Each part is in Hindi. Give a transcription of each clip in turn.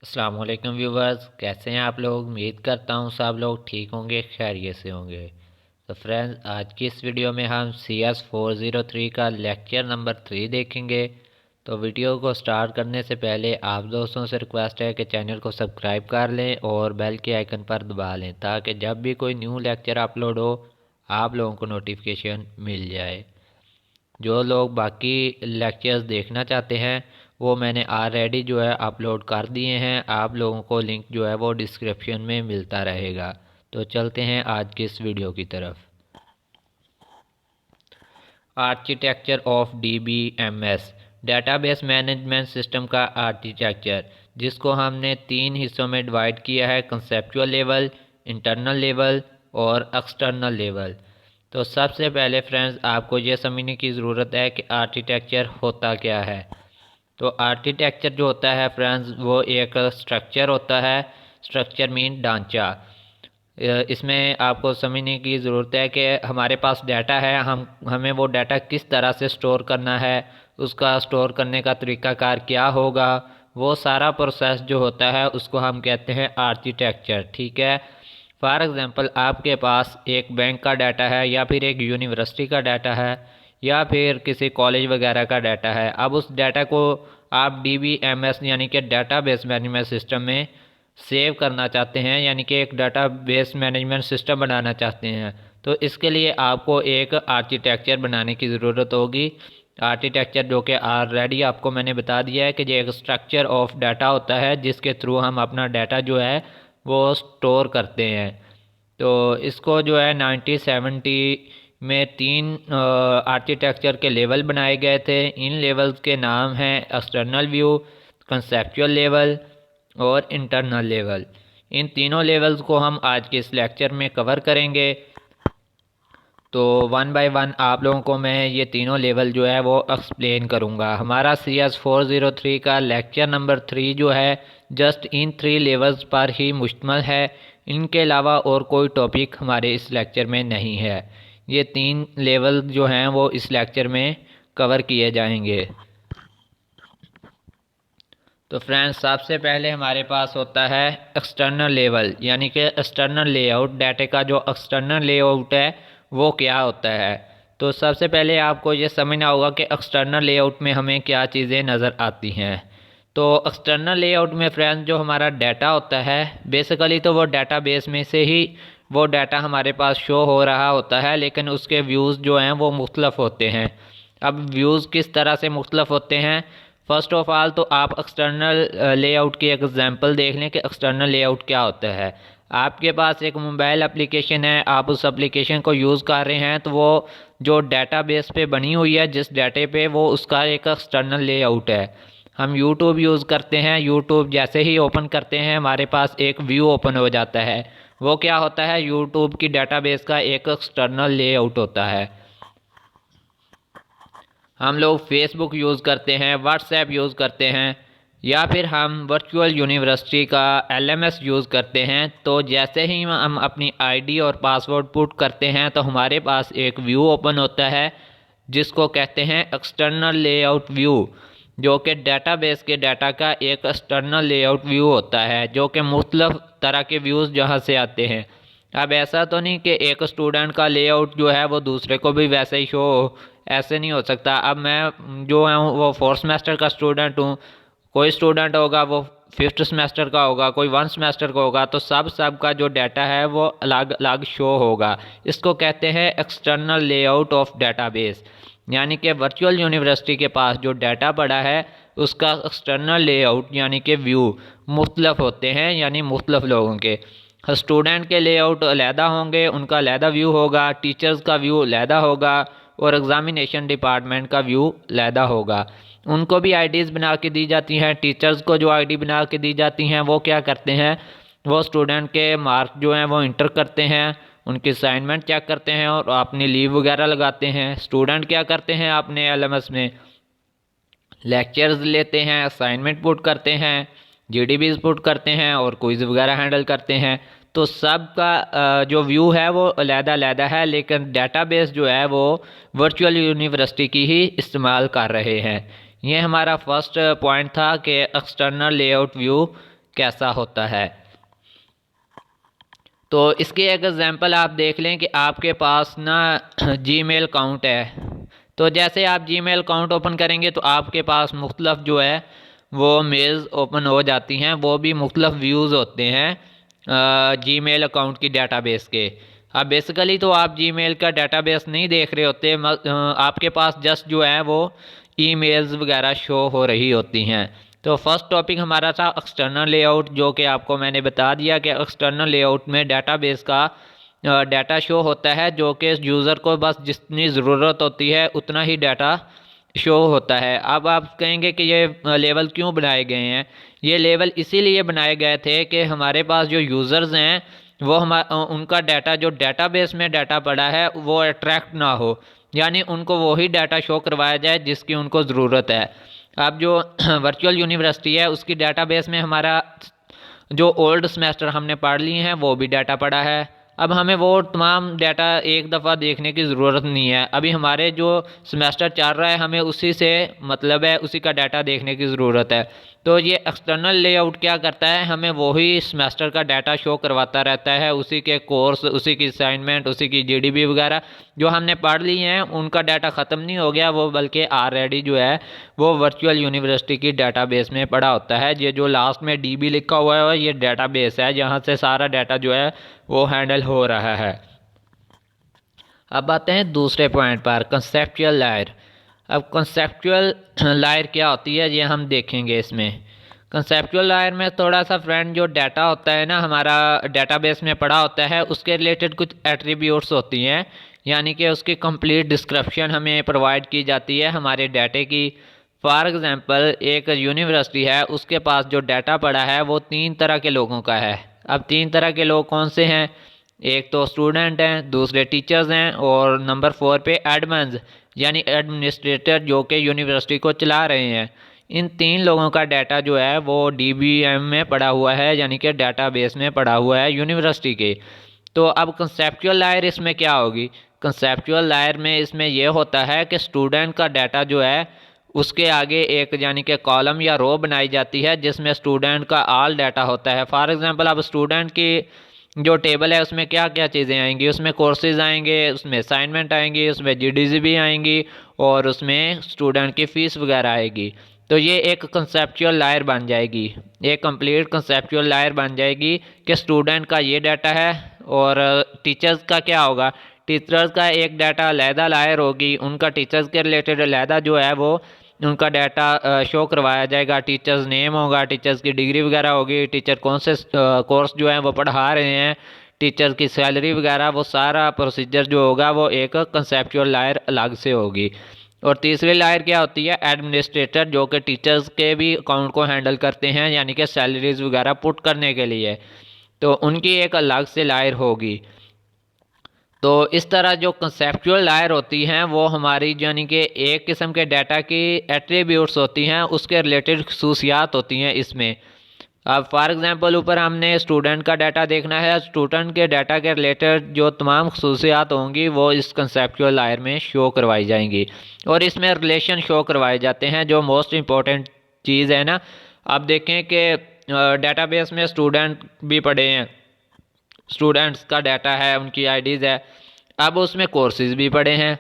अस्सलाम वालेकुम व्यूवर्स, कैसे हैं आप लोग। उम्मीद करता हूँ सब लोग ठीक होंगे, खैरियत से होंगे। तो फ्रेंड्स, आज की इस वीडियो में हम CS403 का लेक्चर नंबर 3 देखेंगे। तो वीडियो को स्टार्ट करने से पहले आप दोस्तों से रिक्वेस्ट है कि चैनल को सब्सक्राइब कर लें और बेल के आइकन पर दबा लें ताकि जब भी कोई न्यू लेक्चर अपलोड हो आप लोगों को नोटिफिकेशन मिल जाए। जो लोग बाकी लेक्चर्स देखना चाहते हैं वो मैंने ऑलरेडी जो है अपलोड कर दिए हैं, आप लोगों को लिंक जो है वो डिस्क्रिप्शन में मिलता रहेगा। तो चलते हैं आज की इस वीडियो की तरफ। Architecture of DBMS, database management system का आर्किटेक्चर, जिसको हमने 3 हिस्सों में डिवाइड किया है, कंसेप्चुअल लेवल, इंटरनल लेवल और एक्सटर्नल लेवल। तो सबसे पहले फ्रेंड्स आपको ये समझने की ज़रूरत है कि आर्किटेक्चर होता क्या है। तो आर्किटेक्चर जो होता है फ्रेंड्स वो एक स्ट्रक्चर होता है। स्ट्रक्चर मीन ढांचा। इसमें आपको समझने की ज़रूरत है कि हमारे पास डाटा है, हमें वो डाटा किस तरह से स्टोर करना है, उसका स्टोर करने का तरीक़ाकार क्या होगा, वो सारा प्रोसेस जो होता है उसको हम कहते हैं आर्किटेक्चर। ठीक है। फॉर एग्ज़ाम्पल आपके पास एक बैंक का डाटा है या फिर एक यूनिवर्सिटी का डाटा है या फिर किसी कॉलेज वगैरह का डाटा है। अब उस डाटा को आप DBMS यानी कि डाटाबेस मैनेजमेंट सिस्टम में सेव करना चाहते हैं, यानी कि एक डाटाबेस मैनेजमेंट सिस्टम बनाना चाहते हैं। तो इसके लिए आपको एक आर्किटेक्चर बनाने की ज़रूरत होगी। आर्किटेक्चर जो कि ऑलरेडी आपको मैंने बता दिया है कि ये एक स्ट्रक्चर ऑफ डाटा होता है जिसके थ्रू हम अपना डाटा जो है वो स्टोर करते हैं। तो इसको जो है 1970 में 3 आर्किटेक्चर के लेवल बनाए गए थे। इन लेवल्स के नाम हैं एक्सटर्नल व्यू, कंसेप्चुअल लेवल और इंटरनल लेवल। इन तीनों लेवल्स को हम आज के इस लेक्चर में कवर करेंगे। तो वन बाय वन आप लोगों को मैं ये तीनों लेवल जो है वो एक्सप्लेन करूँगा। हमारा CS403 का लेक्चर नंबर 3 जो है जस्ट इन 3 लेवल्स पर ही मुश्तमिल है। इनके अलावा और कोई टॉपिक हमारे इस लेक्चर में नहीं है। ये 3 लेवल जो हैं वो इस लेक्चर में कवर किए जाएंगे। तो फ्रेंड्स, सबसे पहले हमारे पास होता है एक्सटर्नल लेवल, यानी कि एक्सटर्नल लेआउट। डाटे का जो एक्सटर्नल लेआउट है वो क्या होता है। तो सबसे पहले आपको ये समझना होगा कि एक्सटर्नल लेआउट में हमें क्या चीज़ें नज़र आती हैं। तो एक्सटर्नल लेआउट में फ्रेंड्स जो हमारा डाटा होता है बेसिकली तो वो डाटाबेस में से ही वो डाटा हमारे पास शो हो रहा होता है, लेकिन उसके व्यूज़ जो हैं वो मुख्तलिफ होते हैं। अब व्यूज़ किस तरह से मुख्तलिफ होते हैं। फ़र्स्ट ऑफ ऑल तो आप एक्सटर्नल लेआउट की एक एग्जांपल देख लें कि एक्सटर्नल लेआउट क्या होता है। आपके पास एक मोबाइल एप्लीकेशन है, आप उस एप्लीकेशन को यूज़ कर रहे हैं, तो वो जो डाटाबेस पे बनी हुई है जिस डाटे पे, वो उसका एक एक्सटर्नल लेआउट है। हम यूट्यूब यूज़ करते हैं, यूट्यूब जैसे ही ओपन करते हैं हमारे पास एक व्यू ओपन हो जाता है। वो क्या होता है, यूट्यूब की डाटाबेस का एक एक्सटर्नल लेआउट होता है। हम लोग फेसबुक यूज़ करते हैं, व्हाट्सएप यूज़ करते हैं या फिर हम वर्चुअल यूनिवर्सिटी का LMS यूज़ करते हैं। तो जैसे ही हम अपनी ID और पासवर्ड पुट करते हैं तो हमारे पास एक व्यू ओपन होता है जिसको कहते हैं एक्सटर्नल लेआउट व्यू, जो कि डाटाबेस के डाटा का एक एक्सटर्नल लेआउट व्यू होता है, जो कि मुख्तलिफ तरह के व्यूज़ जहाँ से आते हैं। अब ऐसा तो नहीं कि एक स्टूडेंट का लेआउट जो है वो दूसरे को भी वैसे ही शो हो, ऐसे नहीं हो सकता। अब मैं जो हूँ वो 4th सेमेस्टर का स्टूडेंट हूँ, कोई स्टूडेंट होगा वो 5th सेमेस्टर का होगा, कोई 1 सेमेस्टर का होगा, तो सब का जो डाटा है वो अलग अलग शो होगा। इसको कहते हैं एक्सटर्नल लेआउट ऑफ डाटाबेस, यानी कि वर्चुअल यूनिवर्सिटी के पास जो डाटा पड़ा है उसका एक्सटर्नल लेआउट यानी कि व्यू मुख्तलिफ होते हैं, यानी मुख्तलिफ लोगों के। स्टूडेंट के लेआउट अलहदा होंगे, उनका अलहदा व्यू होगा, टीचर्स का व्यू अलहदा होगा और एग्ज़ामिनेशन डिपार्टमेंट का व्यू अलहदा होगा। उनको भी आईडीज़ बना के दी जाती हैं। टीचर्स को जो आईडी बना के दी जाती हैं वो क्या करते हैं, वो स्टूडेंट के मार्क जो हैं वो इंटर करते हैं, उनकी असाइनमेंट चेक करते हैं और अपनी लीव वगैरह लगाते हैं। स्टूडेंट क्या करते हैं, अपने LMS में लेक्चर्स लेते हैं, असाइनमेंट पुट करते हैं, GDBs पुट करते हैं और क्विज़ वगैरह हैंडल करते हैं। तो सब का जो व्यू है वो अलहदा है, लेकिन डाटाबेस जो है वो वर्चुअल यूनिवर्सिटी की ही इस्तेमाल कर रहे हैं। ये हमारा फर्स्ट पॉइंट था कि एक्सटर्नल लेआउट व्यू कैसा होता है। तो इसकी एक एग्जांपल आप देख लें कि आपके पास ना जीमेल अकाउंट है। तो जैसे आप जीमेल अकाउंट ओपन करेंगे तो आपके पास मुख्तलफ जो है वो मेल्स ओपन हो जाती हैं, वो भी मुख्तलफ व्यूज़ होते हैं जीमेल अकाउंट की डेटाबेस के। अब बेसिकली तो आप जीमेल का डेटाबेस नहीं देख रहे होते, आपके पास जस्ट जो है वो ईमेल्स वगैरह शो हो रही होती हैं। तो फर्स्ट टॉपिक हमारा था एक्सटर्नल लेआउट, जो कि आपको मैंने बता दिया कि एक्सटर्नल लेआउट में डेटाबेस का डाटा शो होता है, जो कि यूज़र को बस जितनी ज़रूरत होती है उतना ही डाटा शो होता है। अब आप कहेंगे कि ये लेवल क्यों बनाए गए हैं। ये लेवल इसीलिए बनाए गए थे कि हमारे पास जो यूज़र्स हैं वो उनका डाटा जो डेटाबेस में डाटा पड़ा है वो अट्रैक्ट ना हो, यानी उनको वही डाटा शो करवाया जाए जिसकी उनको ज़रूरत है। अब जो वर्चुअल यूनिवर्सिटी है उसकी डेटाबेस में हमारा जो ओल्ड सेमेस्टर हमने पढ़ लिए हैं वो भी डाटा पड़ा है। अब हमें वो तमाम डाटा एक दफ़ा देखने की ज़रूरत नहीं है। अभी हमारे जो सेमेस्टर चल रहा है हमें उसी से मतलब है, उसी का डाटा देखने की ज़रूरत है। तो ये एक्सटर्नल लेआउट क्या करता है, हमें वही सेमेस्टर का डाटा शो करवाता रहता है, उसी के कोर्स, उसी की असाइनमेंट, उसी की जीडीबी वगैरह जो हमने पढ़ ली हैं उनका डाटा ख़त्म नहीं हो गया वो, बल्कि ऑलरेडी जो है वो वर्चुअल यूनिवर्सिटी की डाटाबेस में पड़ा होता है। ये जो लास्ट में डीबी लिखा हुआ है ये डाटाबेस है जहाँ से सारा डाटा जो है वो हैंडल हो रहा है। अब आते हैं दूसरे पॉइंट पर, कंसेप्चुअल लायर। अब कंसेप्चुअल लायर क्या होती है ये हम देखेंगे। इसमें कंसेप्चुअल लायर में थोड़ा सा फ्रेंड जो डाटा होता है ना हमारा डेटाबेस में पड़ा होता है उसके रिलेटेड कुछ एट्रीब्यूट्स होती हैं, यानी कि उसकी कंप्लीट डिस्क्रिप्शन हमें प्रोवाइड की जाती है हमारे डाटे की। फॉर एग्ज़ाम्पल एक यूनिवर्सिटी है, उसके पास जो डाटा पड़ा है वो 3 तरह के लोगों का है। अब 3 तरह के लोग कौन से हैं, एक तो स्टूडेंट हैं, दूसरे टीचर्स हैं और नंबर 4 पे एडमन्स यानी एडमिनिस्ट्रेटर जो कि यूनिवर्सिटी को चला रहे हैं। इन 3 लोगों का डाटा जो है वो डीबीएम में पड़ा हुआ है, यानी कि डाटाबेस में पड़ा हुआ है यूनिवर्सिटी के। तो अब कंसेप्चुअल लायर इसमें क्या होगी, कंसेप्चुअल लायर में इसमें यह होता है कि स्टूडेंट का डाटा जो है उसके आगे एक यानी कि कॉलम या रो बनाई जाती है जिसमें स्टूडेंट का ऑल डाटा होता है। फॉर एग्जांपल अब स्टूडेंट की जो टेबल है उसमें क्या क्या चीज़ें आएंगी, उसमें कोर्सेज आएंगे, उसमें असाइनमेंट आएंगी, उसमें जीडीसी भी आएंगी और उसमें स्टूडेंट की फ़ीस वगैरह आएगी। तो ये एक कंसेप्चुअल लायर बन जाएगी, एक कंप्लीट कंसेप्चुअल लायर बन जाएगी कि स्टूडेंट का ये डाटा है। और टीचर्स का क्या होगा, टीचर्स का एक डाटा अलहदा लायर होगी, उनका टीचर्स के रिलेटेड अलहदा जो है वो उनका डाटा शो करवाया जाएगा। टीचर्स नेम होगा, टीचर्स की डिग्री वगैरह होगी, टीचर कौन से कोर्स जो है वो पढ़ा रहे हैं, टीचर्स की सैलरी वगैरह, वो सारा प्रोसीजर जो होगा वो एक कंसेप्चुअल लायर अलग से होगी। और तीसरी लायर क्या होती है, एडमिनिस्ट्रेटर, जो कि टीचर्स के भी अकाउंट को हैंडल करते हैं यानी कि सैलरीज वगैरह पुट करने के लिए, तो उनकी एक अलग से लायर होगी। तो इस तरह जो कंसेप्चुअल लायर होती हैं वो हमारी यानी कि एक किस्म के डाटा की एट्रीब्यूट्स होती हैं, उसके रिलेटेड खसूसियात होती हैं इसमें। अब फॉर एग्जांपल ऊपर हमने स्टूडेंट का डाटा देखना है, स्टूडेंट के डाटा के रिलेटेड जो तमाम खसूसियात होंगी वो इस कंसेप्चुअल लायर में शो करवाई जाएंगी और इसमें रिलेशन शो करवाए जाते हैं जो मोस्ट इम्पॉर्टेंट चीज़ है ना। अब देखें कि डेटाबेस में स्टूडेंट भी पड़े हैं, स्टूडेंट्स का डाटा है, उनकी आईडीज़ है। अब उसमें कोर्सेज भी पड़े हैं,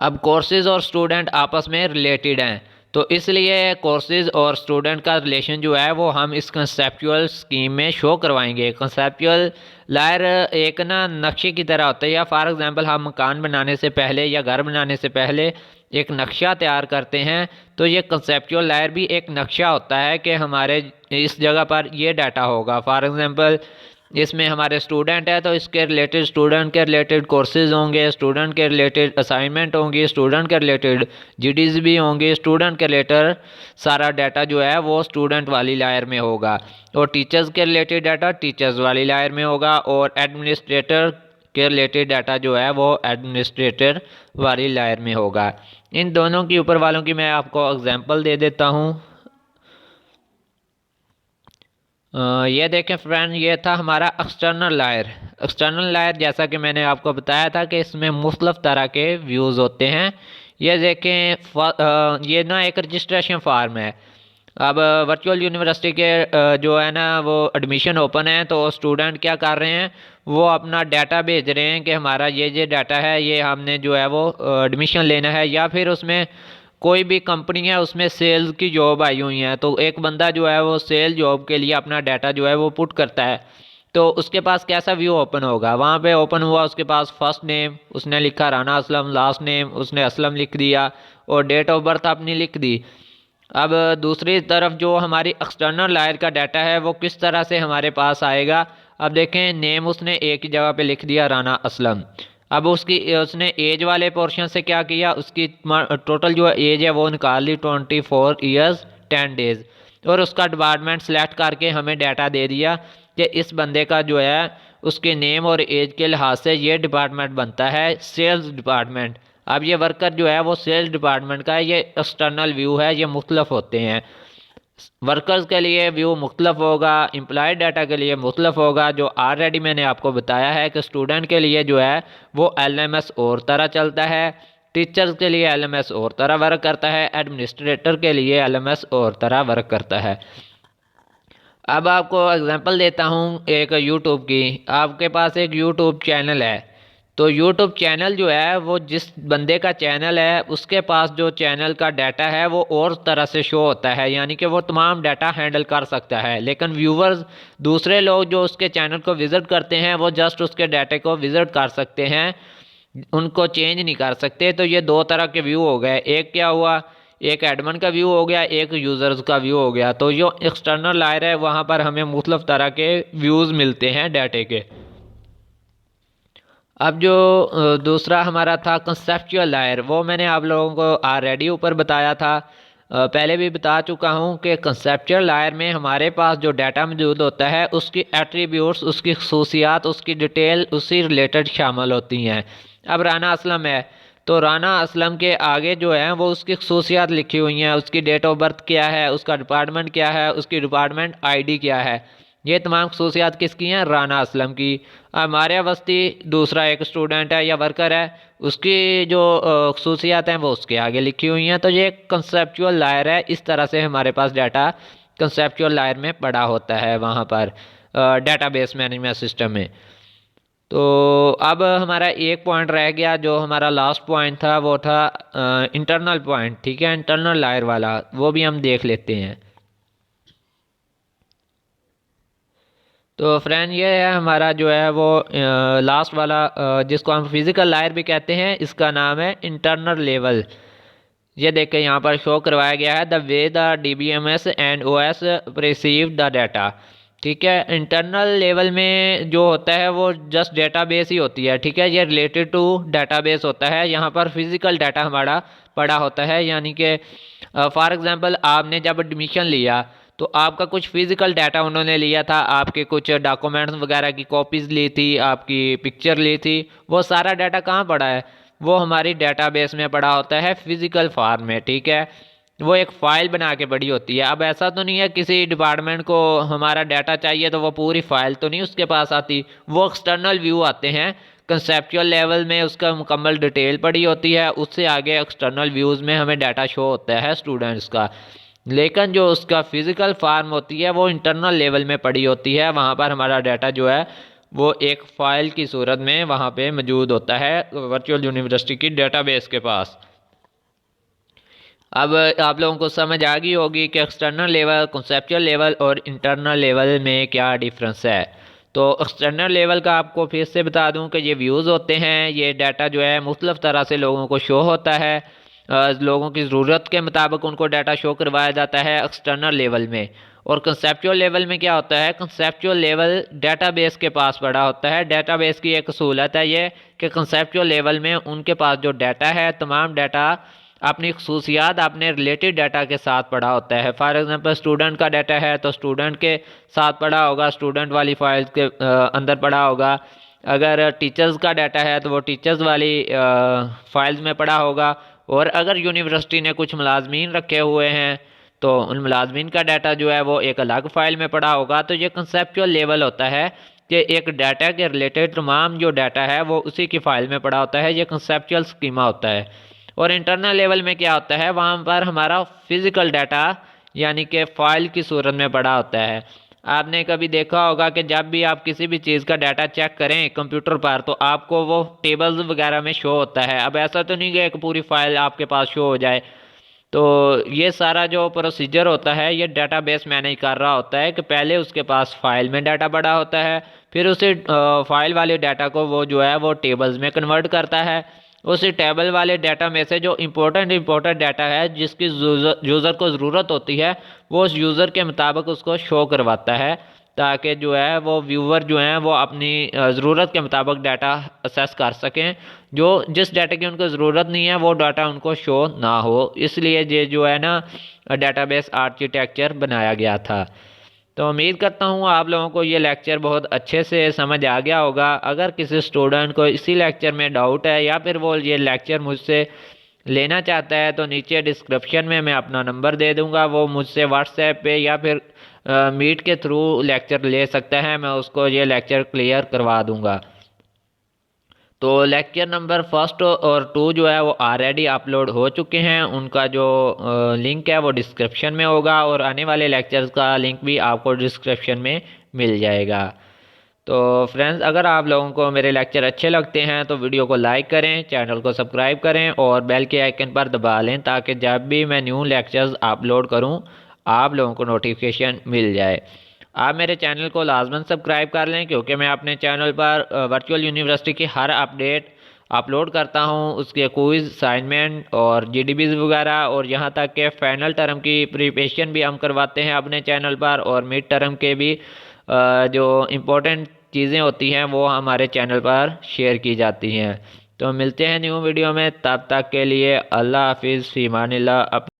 अब कोर्सेज और स्टूडेंट आपस में रिलेटेड हैं, तो इसलिए कोर्सेज और स्टूडेंट का रिलेशन जो है वो हम इस कंसेप्चुअल स्कीम में शो करवाएंगे। कंसेप्चुअल लायर एक ना नक्शे की तरह होता है, या फॉर एग्जांपल हम मकान बनाने से पहले या घर बनाने से पहले एक नक्शा तैयार करते हैं, तो ये कंसेप्चुअल लायर भी एक नक्शा होता है कि हमारे इस जगह पर ये डाटा होगा। फॉर एग्जांपल इसमें हमारे स्टूडेंट है तो इसके रिलेटेड स्टूडेंट के रिलेटेड कोर्सेज होंगे, स्टूडेंट के रिलेटेड असाइनमेंट होंगी, स्टूडेंट के रिलेटेड जीडीज़ भी होंगी, स्टूडेंट के रिलेटेड सारा डाटा जो है वो स्टूडेंट वाली लायर में होगा, और टीचर्स के रिलेटेड डाटा टीचर्स वाली लायर में होगा, और एडमिनिस्ट्रेटर के रिलेटेड डाटा जो है वो एडमिनिस्ट्रेटर वाली लायर में होगा। इन दोनों की ऊपर वालों की मैं आपको एग्जांपल दे देता हूँ। ये देखें फ्रेंड, ये था हमारा एक्सटर्नल लायर। एक्सटर्नल लायर जैसा कि मैंने आपको बताया था कि इसमें मुख्तलिफ तरह के व्यूज़ होते हैं। ये देखें ये ना एक रजिस्ट्रेशन फार्म है। अब वर्चुअल यूनिवर्सिटी के जो है ना वो एडमिशन ओपन है, तो स्टूडेंट क्या कर रहे हैं, वो अपना डाटा भेज रहे हैं कि हमारा ये डाटा है, ये हमने जो है वो एडमिशन लेना है। या फिर उसमें कोई भी कंपनी है उसमें सेल्स की जॉब आई हुई है, तो एक बंदा जो है वो सेल जॉब के लिए अपना डाटा जो है वो पुट करता है, तो उसके पास कैसा व्यू ओपन होगा, वहाँ पे ओपन हुआ उसके पास फर्स्ट नेम उसने लिखा राना असलम, लास्ट नेम उसने असलम लिख दिया और डेट ऑफ बर्थ अपनी लिख दी। अब दूसरी तरफ जो हमारी एक्सटर्नल लायर का डाटा है वो किस तरह से हमारे पास आएगा। अब देखें, नेम उसने एक ही जगह पे लिख दिया राना असलम। अब उसने एज वाले पोर्शन से क्या किया, उसकी टोटल जो एज है वो निकाल ली 24 ईयर्स 10 डेज, और उसका डिपार्टमेंट सेलेक्ट करके हमें डाटा दे दिया कि इस बंदे का जो है उसके नेम और एज के लिहाज से ये डिपार्टमेंट बनता है सेल्स डिपार्टमेंट। अब ये वर्कर जो है वो सेल्स डिपार्टमेंट का है, ये एक्सटर्नल व्यू है, ये मुख्तलफ होते हैं। वर्कर्स के लिए व्यू मुख्तलफ होगा, एम्प्लॉय डाटा के लिए मुख्तलफ होगा। जो ऑलरेडी मैंने आपको बताया है कि स्टूडेंट के लिए जो है वो LMS और तरह चलता है, टीचर्स के लिए LMS और तरह वर्क करता है, एडमिनिस्ट्रेटर के लिए LMS और तरह वर्क करता है। अब आपको एग्जांपल देता हूँ एक यूट्यूब की। आपके पास एक यूट्यूब चैनल है, तो यूट्यूब चैनल जो है वो जिस बंदे का चैनल है उसके पास जो चैनल का डाटा है वो और तरह से शो होता है, यानी कि वो तमाम डाटा हैंडल कर सकता है। लेकिन व्यूवर्स, दूसरे लोग जो उसके चैनल को विज़िट करते हैं वो जस्ट उसके डाटे को विज़िट कर सकते हैं, उनको चेंज नहीं कर सकते। तो ये दो तरह के व्यू हो गए, एक क्या हुआ, एक एडमिन का व्यू हो गया, एक यूज़र्स का व्यू हो गया। तो जो एक्सटर्नल लायर है वहाँ पर हमें मुख्तलिफ तरह के व्यूज़ मिलते हैं डाटे के। अब जो दूसरा हमारा था कंसेप्चुअल लायर, वो मैंने आप लोगों को ऑलरेडी ऊपर बताया था, पहले भी बता चुका हूँ कि कंसेप्चुअल लायर में हमारे पास जो डाटा मौजूद होता है उसकी एट्रीब्यूट्स, उसकी खसूसियात, उसकी डिटेल उसी रिलेटेड शामिल होती हैं। अब राना असलम है, तो राना असलम के आगे जो है वो उसकी खसूसियात लिखी हुई हैं, उसकी डेट ऑफ बर्थ क्या है, उसका डिपार्टमेंट क्या है, उसकी डिपार्टमेंट ID क्या है। ये तमाम खसूसियात किसकी हैं, राना असलम की। मारिया वस्ती दूसरा एक स्टूडेंट है या वर्कर है, उसकी जो खसूसियात हैं वो उसके आगे लिखी हुई हैं। तो ये कंसेप्चुअल लायर है, इस तरह से हमारे पास डाटा कंसेप्चुअल लायर में पड़ा होता है वहाँ पर डेटाबेस मैनेजमेंट सिस्टम में। तो अब हमारा एक पॉइंट रह गया, जो हमारा लास्ट पॉइंट था वो था इंटरनल पॉइंट, ठीक है, इंटरनल लायर वाला, वो भी हम देख लेते हैं। तो फ्रेंड ये है हमारा जो है वो लास्ट वाला, जिसको हम फिज़िकल लायर भी कहते हैं, इसका नाम है इंटरनल लेवल। ये देखें यहाँ पर शो करवाया गया है, the way the DBMS and OS receive the data. ठीक है, इंटरनल लेवल में जो होता है वो जस्ट डेटाबेस ही होती है, ठीक है, ये रिलेटेड टू डेटाबेस होता है। यहाँ पर फिज़िकल डाटा हमारा पड़ा होता है, यानी कि फॉर एग्ज़ाम्पल आपने जब एडमिशन लिया तो आपका कुछ फिज़िकल डाटा उन्होंने लिया था, आपके कुछ डॉक्यूमेंट्स वगैरह की कॉपीज़ ली थी, आपकी पिक्चर ली थी, वो सारा डाटा कहाँ पड़ा है, वो हमारी डेटाबेस में पड़ा होता है फिज़िकल फॉर्म में। ठीक है, वो एक फ़ाइल बना के पड़ी होती है। अब ऐसा तो नहीं है किसी डिपार्टमेंट को हमारा डाटा चाहिए तो वो पूरी फ़ाइल तो नहीं उसके पास आती, वो एक्सटर्नल व्यू आते हैं। कंसेप्चुअल लेवल में उसका मुकम्मल डिटेल पड़ी होती है, उससे आगे एक्सटर्नल व्यूज़ में हमें डाटा शो होता है स्टूडेंट्स का। लेकिन जो उसका फिज़िकल फार्म होती है वो इंटरनल लेवल में पड़ी होती है, वहाँ पर हमारा डाटा जो है वो एक फ़ाइल की सूरत में वहाँ पे मौजूद होता है वर्चुअल यूनिवर्सिटी की डेटाबेस के पास। अब आप लोगों को समझ आ गई होगी कि एक्सटर्नल लेवल, कॉन्सेप्चुअल लेवल और इंटरनल लेवल में क्या डिफरेंस है। तो एक्सटर्नल लेवल का आपको फिर से बता दूं कि ये व्यूज़ होते हैं, ये डाटा जो है मुख्तलिफ़ तरह से लोगों को शो होता है, लोगों की ज़रूरत के मुताबिक उनको डाटा शो करवाया जाता है एक्सटर्नल लेवल में। और कंसेप्चुअल लेवल में क्या होता है, कंसेप्चुअल लेवल डेटाबेस के पास पड़ा होता है। डेटाबेस की एक सहूलत है ये कि कंसेप्चुअल लेवल में उनके पास जो डाटा है, तमाम डाटा अपनी खसूसियात अपने रिलेटेड डाटा के साथ पड़ा होता है। फॉर एग्जांपल स्टूडेंट का डाटा है तो स्टूडेंट के साथ पड़ा होगा, स्टूडेंट वाली फाइल्स के अंदर पड़ा होगा। अगर टीचर्स का डाटा है तो वो टीचर्स वाली फाइल्स में पड़ा होगा। और अगर यूनिवर्सिटी ने कुछ मुलाजमीन रखे हुए हैं तो उन मुलाजमीन का डाटा जो है वो एक अलग फ़ाइल में पड़ा होगा। तो ये कंसेप्चुअल लेवल होता है कि एक डाटा के रिलेटेड तमाम जो डाटा है वो उसी की फ़ाइल में पड़ा होता है, ये कंसेप्चुअल स्कीमा होता है। और इंटरनल लेवल में क्या होता है, वहाँ पर हमारा फिज़िकल डाटा यानी कि फ़ाइल की सूरत में पड़ा होता है। आपने कभी देखा होगा कि जब भी आप किसी भी चीज़ का डाटा चेक करें कंप्यूटर पर तो आपको वो टेबल्स वगैरह में शो होता है। अब ऐसा तो नहीं कि एक पूरी फाइल आपके पास शो हो जाए। तो ये सारा जो प्रोसीजर होता है ये डाटाबेस मैनेज कर रहा होता है कि पहले उसके पास फाइल में डाटा पड़ा होता है, फिर उसे फाइल वाले डाटा को वो जो है वो टेबल्स में कन्वर्ट करता है। उसी टेबल वाले डाटा में से जो इम्पोर्टेंट डाटा है जिसकी यूज़र को ज़रूरत होती है वो उस यूज़र के मुताबिक उसको शो करवाता है, ताकि जो है वो व्यूवर जो हैं वो अपनी ज़रूरत के मुताबिक डाटा असेस कर सकें। जो जिस डाटा की उनको ज़रूरत नहीं है वो डाटा उनको शो ना हो, इसलिए ये जो है ना डाटाबेस आर्किटेक्चर बनाया गया था। तो उम्मीद करता हूँ आप लोगों को ये लेक्चर बहुत अच्छे से समझ आ गया होगा। अगर किसी स्टूडेंट को इसी लेक्चर में डाउट है या फिर वो ये लेक्चर मुझसे लेना चाहता है तो नीचे डिस्क्रिप्शन में मैं अपना नंबर दे दूँगा, वो मुझसे व्हाट्सएप पे या फिर मीट के थ्रू लेक्चर ले सकता है, मैं उसको ये लेक्चर क्लियर करवा दूँगा। तो लेक्चर नंबर 1 और 2 जो है वो ऑलरेडी अपलोड हो चुके हैं, उनका जो लिंक है वो डिस्क्रिप्शन में होगा और आने वाले लेक्चर्स का लिंक भी आपको डिस्क्रिप्शन में मिल जाएगा। तो फ्रेंड्स, अगर आप लोगों को मेरे लेक्चर अच्छे लगते हैं तो वीडियो को लाइक करें, चैनल को सब्सक्राइब करें और बेल के आइकन पर दबा लें ताकि जब भी मैं न्यू लेक्चर्स अपलोड करूं आप लोगों को नोटिफिकेशन मिल जाए। आप मेरे चैनल को लाजमन सब्सक्राइब कर लें क्योंकि मैं अपने चैनल पर वर्चुअल यूनिवर्सिटी की हर अपडेट अपलोड करता हूं, उसके क्विज़, असाइनमेंट और जीडीबीज वगैरह, और यहाँ तक कि फाइनल टर्म की प्रिपरेशन भी हम करवाते हैं अपने चैनल पर, और मिड टर्म के भी जो इम्पोर्टेंट चीज़ें होती हैं वो हमारे चैनल पर शेयर की जाती हैं। तो मिलते हैं न्यू वीडियो में, तब तक के लिए अल्लाह हाफिज़, फ़ी अमानिल्लाह।